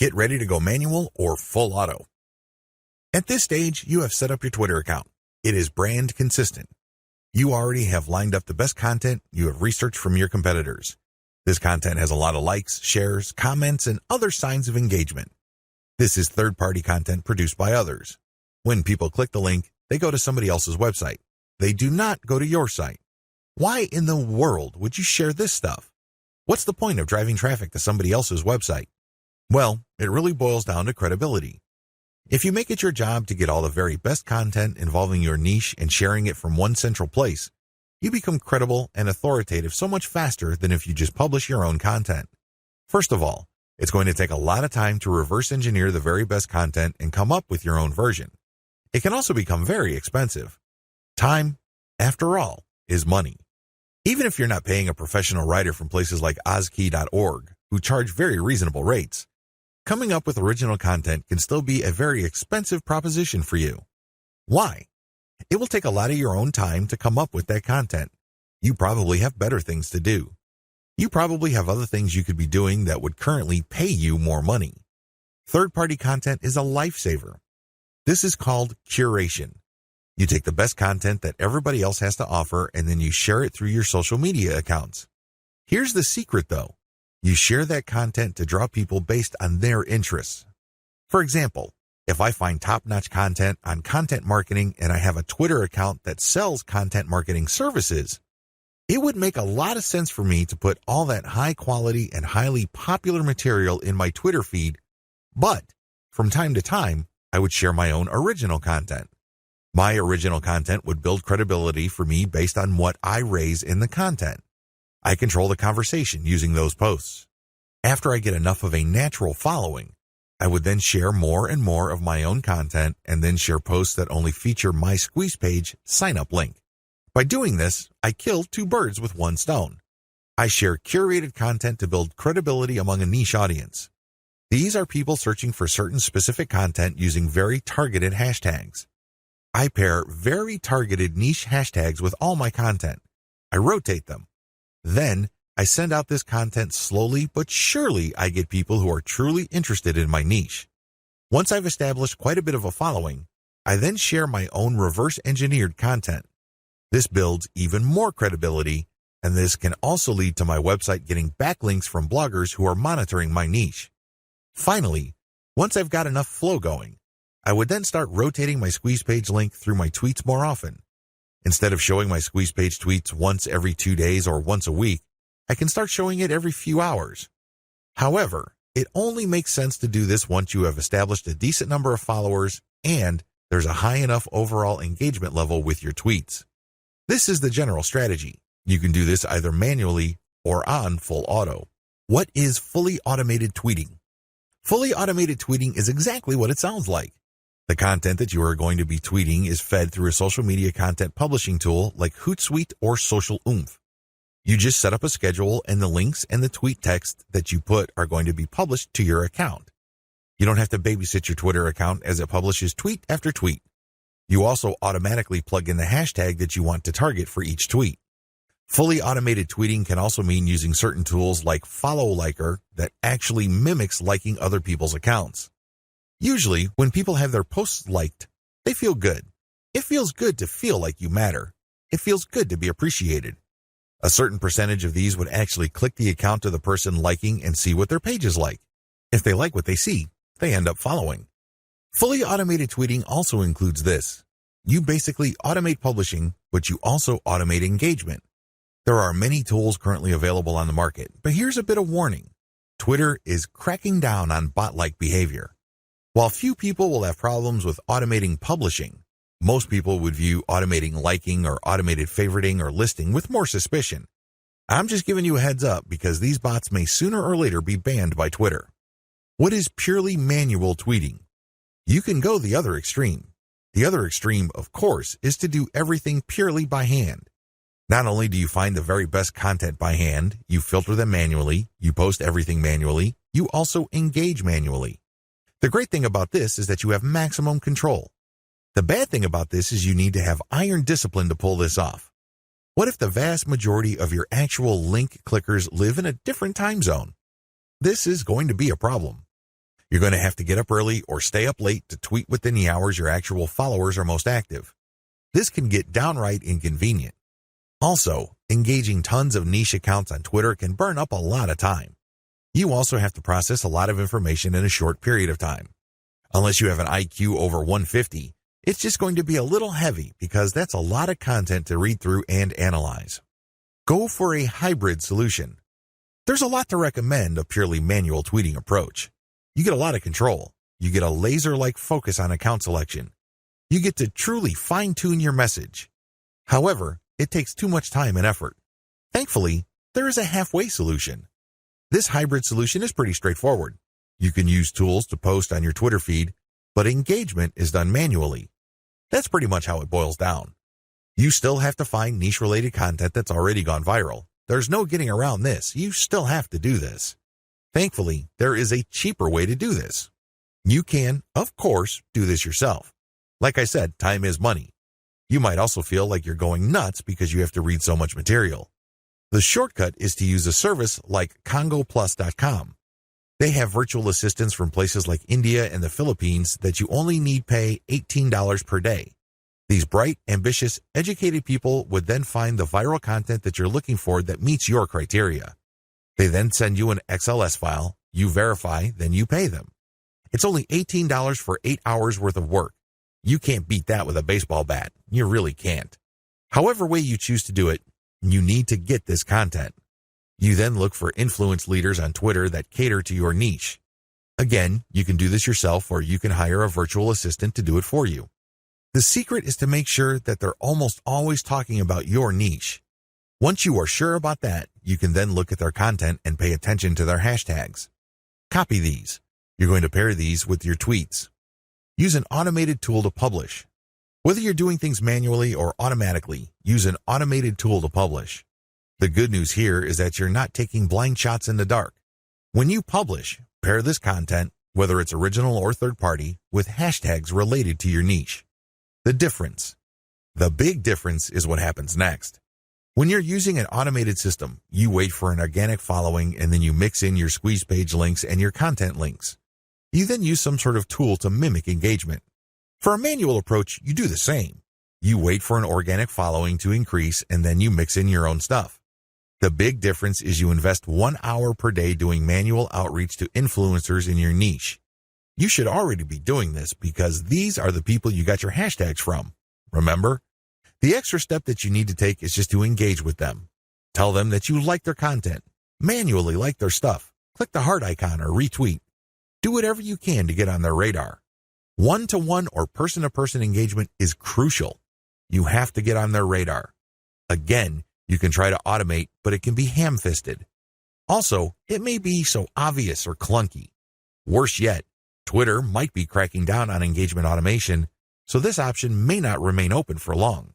Get ready to go manual or full auto. At this stage, you have set up your Twitter account. It is brand consistent. You already have lined up the best content you have researched from your competitors. This content has a lot of likes, shares, comments, and other signs of engagement. This is third-party content produced by others. When people click the link, they go to somebody else's website. They do not go to your site. Why in the world would you share this stuff? What's the point of driving traffic to somebody else's website? Well, it really boils down to credibility. If you make it your job to get all the very best content involving your niche and sharing it from one central place, you become credible and authoritative so much faster than if you just publish your own content. First of all, it's going to take a lot of time to reverse engineer the very best content and come up with your own version. It can also become very expensive. Time, after all, is money. Even if you're not paying a professional writer from places like Ozkey.org, who charge very reasonable rates, coming up with original content can still be a very expensive proposition for you. Why? It will take a lot of your own time to come up with that content. You probably have better things to do. You probably have other things you could be doing that would currently pay you more money. Third-party content is a lifesaver. This is called curation. You take the best content that everybody else has to offer and then you share it through your social media accounts. Here's the secret though. You share that content to draw people based on their interests. For example, if I find top-notch content on content marketing and I have a Twitter account that sells content marketing services, it would make a lot of sense for me to put all that high-quality and highly popular material in my Twitter feed, but from time to time, I would share my own original content. My original content would build credibility for me based on what I raise in the content. I control the conversation using those posts. After I get enough of a natural following, I would then share more and more of my own content and then share posts that only feature my Squeeze Page sign-up link. By doing this, I kill two birds with one stone. I share curated content to build credibility among a niche audience. These are people searching for certain specific content using very targeted hashtags. I pair very targeted niche hashtags with all my content. I rotate them. Then, I send out this content slowly but surely. I get people who are truly interested in my niche. Once I've established quite a bit of a following, I then share my own reverse-engineered content. This builds even more credibility, and this can also lead to my website getting backlinks from bloggers who are monitoring my niche. Finally, once I've got enough flow going, I would then start rotating my Squeeze Page link through my tweets more often. Instead of showing my Squeeze Page tweets once every 2 days or once a week, I can start showing it every few hours. However, it only makes sense to do this once you have established a decent number of followers and there's a high enough overall engagement level with your tweets. This is the general strategy. You can do this either manually or on full auto. What is fully automated tweeting? Fully automated tweeting is exactly what it sounds like. The content that you are going to be tweeting is fed through a social media content publishing tool like Hootsuite or Social Oomph. You just set up a schedule and the links and the tweet text that you put are going to be published to your account. You don't have to babysit your Twitter account as it publishes tweet after tweet. You also automatically plug in the hashtag that you want to target for each tweet. Fully automated tweeting can also mean using certain tools like Follow Liker that actually mimics liking other people's accounts. Usually, when people have their posts liked, they feel good. It feels good to feel like you matter. It feels good to be appreciated. A certain percentage of these would actually click the account of the person liking and see what their page is like. If they like what they see, they end up following. Fully automated tweeting also includes this. You basically automate publishing, but you also automate engagement. There are many tools currently available on the market, but here's a bit of warning. Twitter is cracking down on bot-like behavior. While few people will have problems with automating publishing, most people would view automating liking or automated favoriting or listing with more suspicion. I'm just giving you a heads up because these bots may sooner or later be banned by Twitter. What is purely manual tweeting? You can go the other extreme. The other extreme, of course, is to do everything purely by hand. Not only do you find the very best content by hand, you filter them manually, you post everything manually, you also engage manually. The great thing about this is that you have maximum control. The bad thing about this is you need to have iron discipline to pull this off. What if the vast majority of your actual link clickers live in a different time zone? This is going to be a problem. You're going to have to get up early or stay up late to tweet within the hours your actual followers are most active. This can get downright inconvenient. Also, engaging tons of niche accounts on Twitter can burn up a lot of time. You also have to process a lot of information in a short period of time. Unless you have an IQ over 150, it's just going to be a little heavy because that's a lot of content to read through and analyze. Go for a hybrid solution. There's a lot to recommend a purely manual tweeting approach. You get a lot of control. You get a laser-like focus on account selection. You get to truly fine-tune your message. However, it takes too much time and effort. Thankfully, there is a halfway solution. This hybrid solution is pretty straightforward. You can use tools to post on your Twitter feed, but engagement is done manually. That's pretty much how it boils down. You still have to find niche-related content that's already gone viral. There's no getting around this. You still have to do this. Thankfully, there is a cheaper way to do this. You can, of course, do this yourself. Like I said, time is money. You might also feel like you're going nuts because you have to read so much material. The shortcut is to use a service like congoplus.com. They have virtual assistants from places like India and the Philippines that you only need pay $18 per day. These bright, ambitious, educated people would then find the viral content that you're looking for that meets your criteria. They then send you an XLS file, you verify, then you pay them. It's only $18 for 8 hours worth of work. You can't beat that with a baseball bat. You really can't. However way you choose to do it, you need to get this content. You then look for influence leaders on Twitter that cater to your niche. Again, you can do this yourself or you can hire a virtual assistant to do it for you. The secret is to make sure that they're almost always talking about your niche. Once you are sure about that, you can then look at their content and pay attention to their hashtags. Copy these. You're going to pair these with your tweets. Use an automated tool to publish. Whether you're doing things manually or automatically, use an automated tool to publish. The good news here is that you're not taking blind shots in the dark. When you publish, pair this content, whether it's original or third party, with hashtags related to your niche. The difference. The big difference is what happens next. When you're using an automated system, you wait for an organic following and then you mix in your squeeze page links and your content links. You then use some sort of tool to mimic engagement. For a manual approach, you do the same. You wait for an organic following to increase and then you mix in your own stuff. The big difference is you invest 1 hour per day doing manual outreach to influencers in your niche. You should already be doing this because these are the people you got your hashtags from. Remember? The extra step that you need to take is just to engage with them. Tell them that you like their content. Manually like their stuff. Click the heart icon or retweet. Do whatever you can to get on their radar. One-to-one or person-to-person engagement is crucial. You have to get on their radar. Again, you can try to automate, but it can be ham-fisted. Also, it may be so obvious or clunky. Worse yet, Twitter might be cracking down on engagement automation, so this option may not remain open for long.